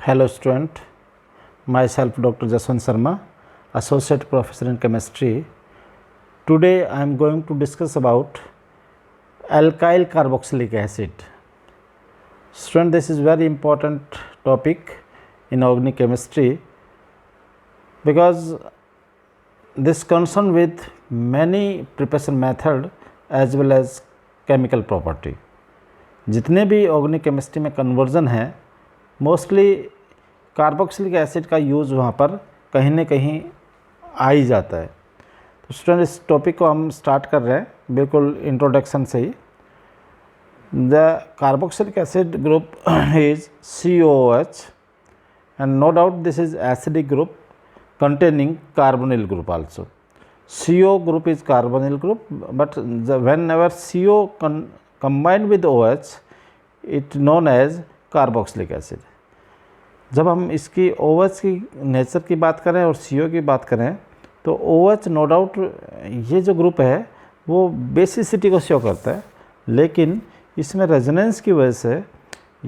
Hello student, myself Dr. Jaswant Sharma, Associate Professor in Chemistry. Today I am going to discuss about alkyl carboxylic acid. Student, this is very important topic in organic chemistry because this concern with many preparation method as well as chemical property. जितने भी organic chemistry में conversion है mostly carboxylic acid का use वहाँ पर कहीं न कहीं आ ही जाता है। तो स्टूडेंट इस टॉपिक को हम स्टार्ट कर रहे हैं बिल्कुल इंट्रोडक्शन से ही। The carboxylic acid group is COOH and no doubt this is acidic group containing carbonyl group also. CO group is carbonyl group, but whenever CO combined with OH, it known as carboxylic acid. जब हम इसकी OH की nature की बात करें और CO की बात करें तो OH नो डाउट ये जो ग्रुप है वो बेसिसिटी को शो करता है, लेकिन इसमें रेजोनेंस की वजह से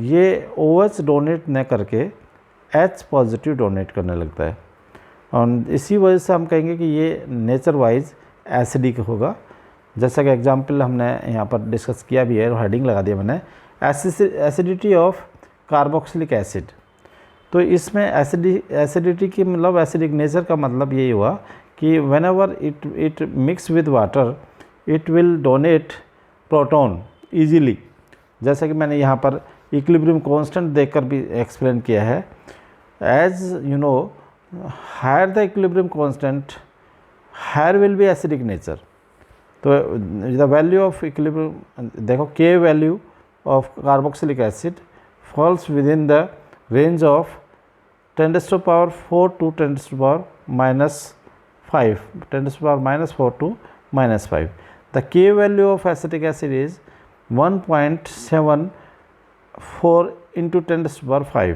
ये OH डोनेट न करके H पॉजिटिव डोनेट करने लगता है और इसी वजह से हम कहेंगे कि ये नेचर वाइज एसिडिक होगा। जैसा कि एग्जांपल हमने यहाँ पर डिस्कस किया भी है और हेडिंग लगा दिया मैंने, एसिडिटी ऑफ कार्बोक्सिलिक एसिड। तो इसमें एसिडिटी की मतलब एसिडिक नेचर का मतलब यही हुआ कि when ever it mix with water it will donate proton easily. जैसा कि मैंने यहाँ पर इक्विलिब्रियम कांस्टेंट देखकर भी एक्सप्लेन किया है। As you know, higher the equilibrium constant, higher will be acidic nature. तो the value of equilibrium, देखो K value of carboxylic acid falls within the range of 10 to the power 4 to 10 to the power minus 5, 10 to the power minus 4 to minus 5. The K value of acetic acid is 1.74 into 10 to the power 5.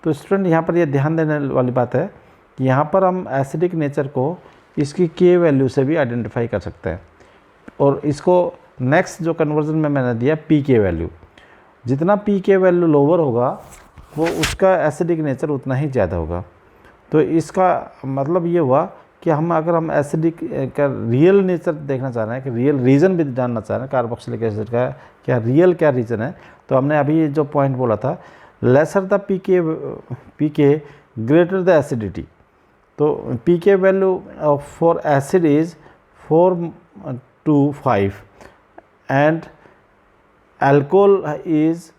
तो student यहाँ पर ये ध्यान देने वाली बात है कि यहाँ पर हम एसिडिक नेचर को इसकी K वैल्यू से भी आइडेंटिफाई कर सकते हैं और इसको नेक्स्ट जो कन्वर्जन में मैंने दिया PK वैल्यू, जितना PK वैल्यू लोअर होगा वो उसका एसिडिक नेचर उतना ही ज़्यादा होगा। तो इसका मतलब ये हुआ कि अगर हम एसिडिक का रियल नेचर देखना चाह रहे हैं कि रियल रीज़न भी जानना चाह रहे हैं कार्बोक्सिलिक एसिड का क्या रीज़न है, तो हमने अभी जो पॉइंट बोला था lesser the pK greater the acidity. तो pK value for acid is 4 to 5 and alcohol is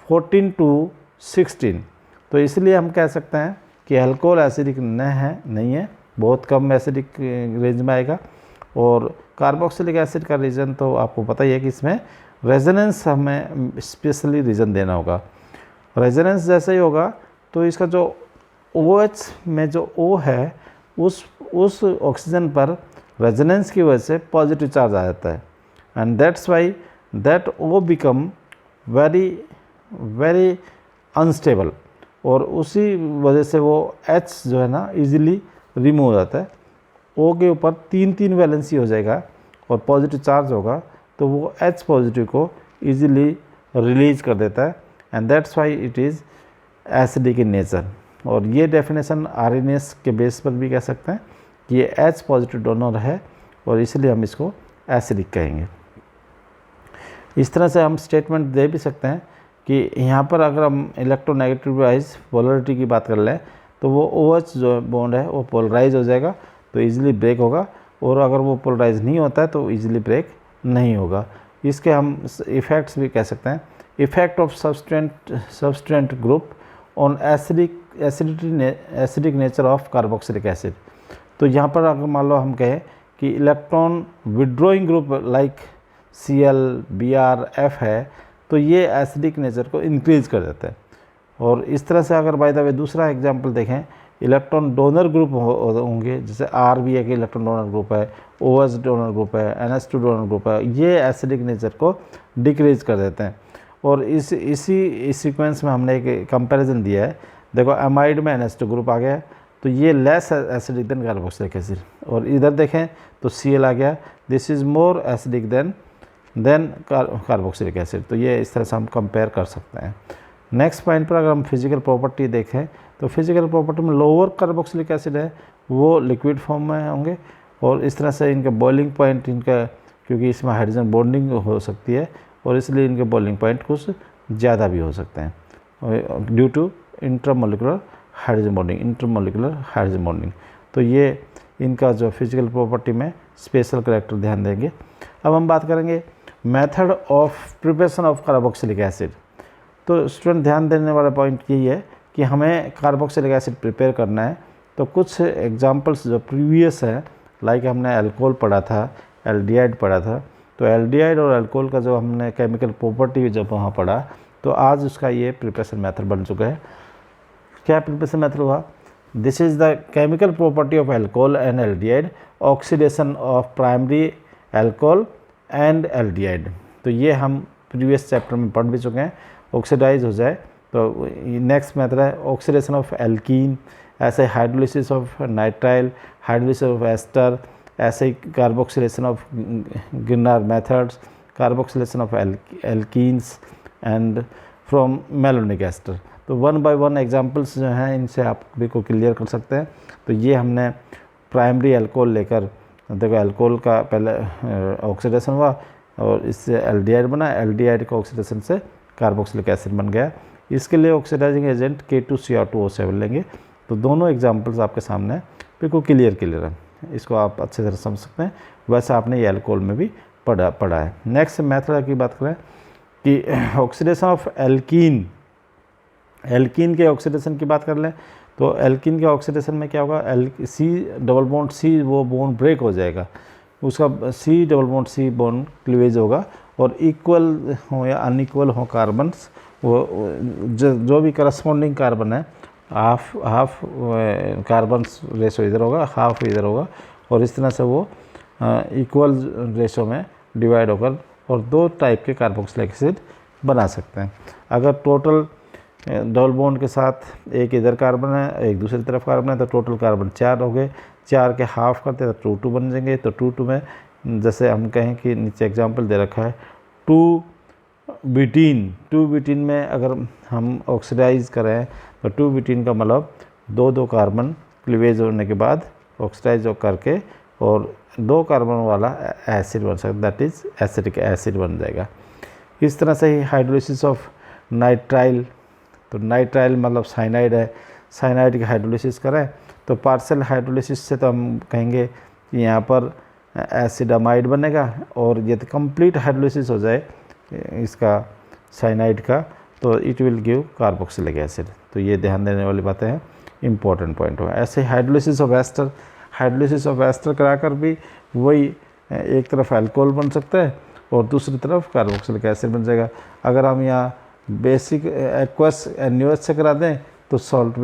14 to 16। तो इसलिए हम कह सकते हैं कि अल्कोहल एसिडिक नहीं है, बहुत कम एसिडिक रेंज में आएगा। और कार्बोक्सिलिक एसिड का रीज़न तो आपको पता ही है कि इसमें रेजोनेंस हमें स्पेशली रीज़न देना होगा। रेजोनेंस जैसे ही होगा तो इसका जो OH में जो O है उस ऑक्सीजन पर रेजोनेंस की वजह से पॉजिटिव चार्ज आ जाता है and that's why that O become very unstable और उसी वजह से वो H जो है ना इजीली रिमूव हो जाता है। O के ऊपर 3 वैलेंसी हो जाएगा और पॉजिटिव चार्ज होगा तो वो H पॉजिटिव को इजीली रिलीज कर देता है and that's why it is acidic in nature. और ये डेफिनेशन RNS के बेस पर भी कह सकते हैं कि ये H पॉजिटिव डोनर है और इसलिए हम इसको एसिडिक कहेंगे। इस तरह से हम स्टेटमेंट दे भी सकते हैं कि यहाँ पर अगर हम इलेक्ट्रोनेगेटिव वाइज पोलरिटी की बात कर लें तो वो OH जो बॉन्ड है वो पोलराइज हो जाएगा तो ईजिली ब्रेक होगा, और अगर वो पोलराइज नहीं होता है तो ईजिली ब्रेक नहीं होगा। इसके हम इफ़ेक्ट्स भी कह सकते हैं। Effect of substituent group on acidic nature of carboxylic acid. तो यहाँ पर अगर मान लो हम कहें कि electron withdrawing group like Cl, Br, F है तो ये एसिडिक नेचर को इंक्रीज कर देता है। और इस तरह से अगर बाय द वे दूसरा एग्जांपल देखें, इलेक्ट्रॉन डोनर ग्रुप होंगे, जैसे R भी एक इलेक्ट्रॉन डोनर ग्रुप है, OH डोनर ग्रुप है, NH2 डोनर ग्रुप है, ये एसिडिक नेचर को डिक्रीज कर देते हैं। और इसी सीक्वेंस में हमने एक कंपैरिजन दिया है। देखो एमाइड में NH2 ग्रुप आ गया तो ये less acidic then carboxylic acid, और इधर देखें तो Cl आ गया, this is more acidic then carboxylic acid. तो ये इस तरह से हम कंपेयर कर सकते हैं। नेक्स्ट पॉइंट पर अगर हम फिजिकल प्रॉपर्टी देखें तो फिजिकल प्रॉपर्टी में लोअर कार्बोक्सिलिक एसिड है वो लिक्विड फॉर्म में होंगे, और इस तरह से इनका बॉइलिंग पॉइंट इनका, क्योंकि इसमें हाइड्रोजन बॉन्डिंग हो सकती है और इसलिए इनके बॉइलिंग पॉइंट कुछ ज़्यादा भी हो सकते हैं due to intermolecular hydrogen bonding. तो ये इनका जो फिजिकल प्रॉपर्टी में स्पेशल कैरेक्टर ध्यान देंगे। अब हम बात करेंगे method of preparation of carboxylic acid. तो स्टूडेंट ध्यान देने वाला पॉइंट यही है कि हमें कार्बोक्सिलिक एसिड प्रिपेयर करना है। तो कुछ एग्जांपल्स जो प्रीवियस है, लाइक हमने अल्कोहल पढ़ा था, एल्डिहाइड पढ़ा था, तो एल्डिहाइड और अल्कोहल का जो हमने केमिकल प्रॉपर्टी जब वहाँ पढ़ा, तो आज उसका ये प्रिपरेशन मेथड बन चुका है। क्या प्रिपरेशन मेथड हुआ? This is the chemical property of alcohol and aldehyde, oxidation of primary alcohol and aldehyde. तो ये हम प्रीवियस चैप्टर में पढ़ भी चुके हैं। ऑक्सीडाइज हो जाए तो नेक्स्ट मेथड है ऑक्सीडेशन ऑफ एल्कीन, ऐसे hydrolysis of nitrile, hydrolysis of ester, ऐसे ही carboxylation of Grignard methods, carboxylation of alkenes and from malonic ester. तो वन बाय वन एग्जांपल्स जो हैं इनसे आप भी को क्लियर कर सकते हैं। तो ये हमने प्राइमरी अल्कोहल लेकर, देखो अल्कोहल का पहले ऑक्सीडेशन हुआ और इससे एल्डिहाइड बना, एल्डिहाइड का ऑक्सीडेशन से कार्बोक्सिलिक एसिड बन गया। इसके लिए ऑक्सीडाइजिंग एजेंट K2Cr2O7 लेंगे। तो दोनों एग्जांपल्स आपके सामने बिल्कुल क्लियर है, इसको आप अच्छे तरह समझ सकते हैं। वैसे आपने ये अल्कोहल में भी पढ़ा है। नेक्स्ट मेथड की बात करें कि ऑक्सीडेशन ऑफ एल्कीन के ऑक्सीडेशन की बात कर लें तो एल्कीन के ऑक्सीडेशन में क्या होगा, C वो बॉन्ड ब्रेक हो जाएगा, उसका C बॉन्ड क्लीवेज होगा और इक्वल हो या अनइक्वल हो कार्बन्स, वो जो भी करस्पॉन्डिंग कार्बन है हाफ कार्बन्स रेशो इधर होगा, हाफ इधर होगा, और इस तरह से वो इक्वल रेशो में डिवाइड होकर और दो टाइप के कार्बोक्सिलिक एसिड बना सकते हैं। अगर टोटल डबल बॉन्ड के साथ एक इधर कार्बन है एक दूसरी तरफ कार्बन है तो टोटल कार्बन 4 हो गए, 4 के हाफ करते तो 2 बन जाएंगे। तो 2 में जैसे हम कहें कि नीचे एग्जांपल दे रखा है 2 ब्यूटीन में अगर हम ऑक्सीडाइज करें तो 2 ब्यूटीन का मतलब 2 कार्बन क्लीवेज होने के बाद ऑक्सीडाइज करके और 2 कार्बन वाला एसिड बन सकता है, दैट इज़ एसिटिक एसिड बन जाएगा। इस तरह से ही हाइड्रोलिसिस ऑफ नाइट्राइल, तो नाइट्राइल मतलब साइनाइड है, साइनाइड की हाइड्रोलिसिस करें तो पार्शियल हाइड्रोलिसिस से तो हम कहेंगे कि यहाँ पर एसिडामाइड बनेगा, और यदि कंप्लीट हाइड्रोलिसिस हो जाए इसका साइनाइड का तो it will give carboxylic acid. तो ये ध्यान देने वाली बातें हैं, इंपॉर्टेंट पॉइंट हो। ऐसे हाइड्रोलिसिस ऑफ एस्टर कराकर भी वही एक तरफ अल्कोहल बन सकता है और दूसरी तरफ कार्बोक्सिलिक एसिड बन जाएगा। अगर हम यहाँ बेसिक एक्वस NaOH से करा दें तो सॉल्ट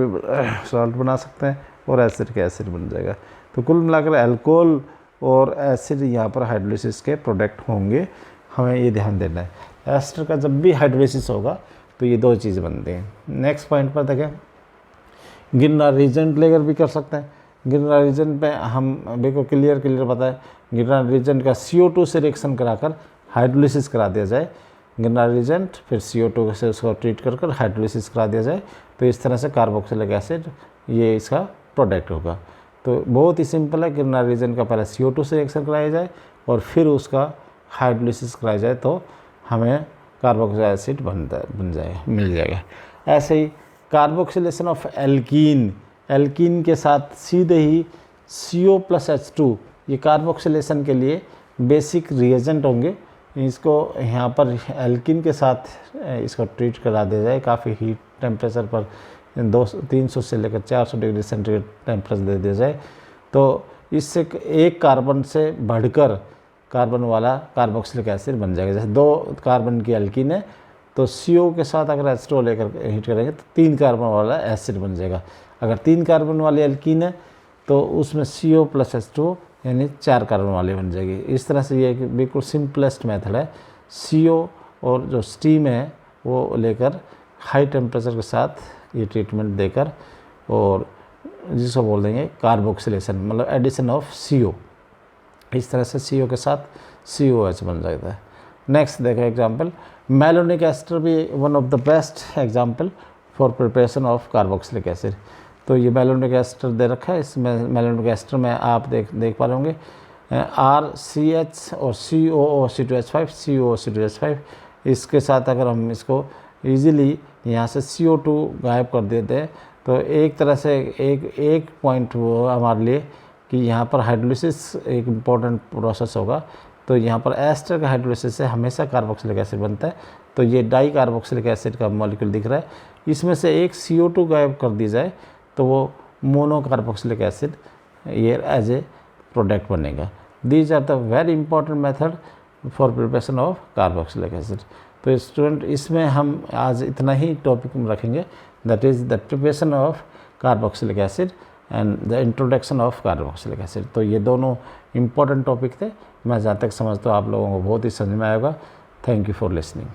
बना सकते हैं और एसिड एसिड बन जाएगा। तो कुल मिलाकर अल्कोहल और एसिड यहाँ पर हाइड्रोलिसिस के प्रोडक्ट होंगे, हमें ये ध्यान देना है। एस्टर का जब भी हाइड्रोलिसिस होगा तो ये 2 चीज़ बनती हैं। नेक्स्ट पॉइंट पर देखें, गिरनार रीजेंट लेकर भी कर सकते हैं। गिरनार रीजेंट पे हम बिल्कुल क्लियर बताएं, गिरनार रीजेंट का CO2 से रिएक्शन कराकर हाइड्रोलिसिस करा दिया जाए, गिरनार रीजेंट फिर CO2 से उसको ट्रीट कर हाइड्रोलिसिस करा दिया जाए, तो इस तरह से कार्बोक्सिलिक एसिड ये इसका प्रोडक्ट होगा। तो बहुत ही सिंपल है, गिरनार रीजेंट का पहले CO2 से रिएक्शन कराया जाए और फिर उसका हाइड्रोलिसिस कराया जाए तो हमें कार्बोक्सिलिक एसिड मिल जाएगा। ऐसे ही कार्बोक्सिलेशन ऑफ एल्कीन के साथ सीधे ही CO+H2 ये कार्बोक्सिलेशन के लिए बेसिक रिएजेंट होंगे। इसको यहाँ पर एल्कीन के साथ इसको ट्रीट करा दिया जाए, काफ़ी हीट टेम्परेचर पर 300 से लेकर 400 डिग्री सेंटीग्रेड टेम्परेचर दे दिया जाए, तो इससे एक कार्बन से बढ़कर कार्बन वाला कार्बोक्सिलिक एसिड बन जाएगा। जैसे 2 कार्बन की एल्कीन है तो CO के साथ अगर H2 लेकर हीट करेंगे तो 3 कार्बन वाला एसिड बन जाएगा। अगर 3 कार्बन वाली एल्कीन है तो उसमें CO+H2 यानी 4 कार्बन वाली बन जाएगी। इस तरह से ये एक बिल्कुल सिंपलेस्ट मेथड है। CO और जो स्टीम है वो लेकर हाई टेम्परेचर के साथ ये ट्रीटमेंट देकर और जिसको बोल देंगे कार्बोक्सिलेशन, मतलब एडिशन ऑफ CO। इस तरह से CO के साथ COH बन जाता है। नेक्स्ट देखो एग्जांपल, मेलोनिक एस्टर भी one of the best example for preparation of carboxylic acid. तो ये मेलोनिक एस्टर दे रखा है, इसमें मेलोनिक एस्टर में आप देख पा रहे होंगे RCH और COO C2H5 इसके साथ अगर हम इसको इजीली यहाँ से CO2 गायब कर देते हैं तो एक तरह से एक पॉइंट वो हमारे लिए कि यहाँ पर हाइड्रोलिसिस एक इम्पॉर्टेंट प्रोसेस होगा। तो यहाँ पर एस्टर का हाइड्रोलिसिस से हमेशा कार्बोक्सिलिक एसिड बनता है। तो ये डाई कार्बोक्सिलिक एसिड का मॉलिक्यूल दिख रहा है, इसमें से एक CO2 गायब कर दी जाए तो वो मोनो कार्बोक्सिलिक एसिड ये एज ए प्रोडक्ट बनेगा। These are the very important method for preparation of carboxylic acid. तो स्टूडेंट इसमें हम आज इतना ही टॉपिक में रखेंगे, that is the preparation of carboxylic acid and the introduction of carboxylic acid. तो ये दोनों इंपॉर्टेंट टॉपिक थे, मैं जहाँ तक समझता हूँ आप लोगों को बहुत ही समझ में आएगा। Thank you for listening.